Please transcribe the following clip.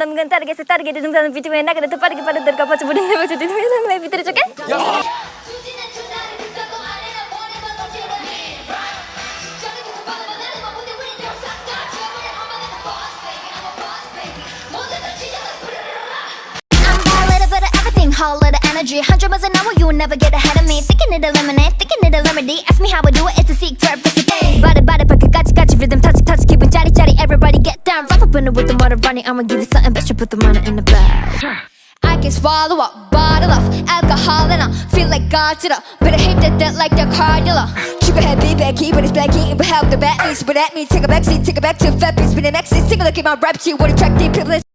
dengan target setarget di dalam video yang nak ada tepat kepada terkapa sebelum lepas itu sampai video oke? Whole lot of energy, 100 miles an hour, you will never get ahead of me. Thinking it a lemonade, thinking it a remedy. Ask me how I do it, it's a secret recipe. Body, 같이 rhythm, touch, 기분 짜릿짜릿. Everybody get down, rough up in it with the water running. I'ma give you something, bet you put the money in the bag. I can swallow up, bottle of alcohol and I feel like Godzilla. But I hate that like the cardinal. Sugar heavy, backy, but it's black eating, but help the bad news. But at me, take a backseat, take it back to fat piece. But the next is take a look at my rap sheet. What attractive people is.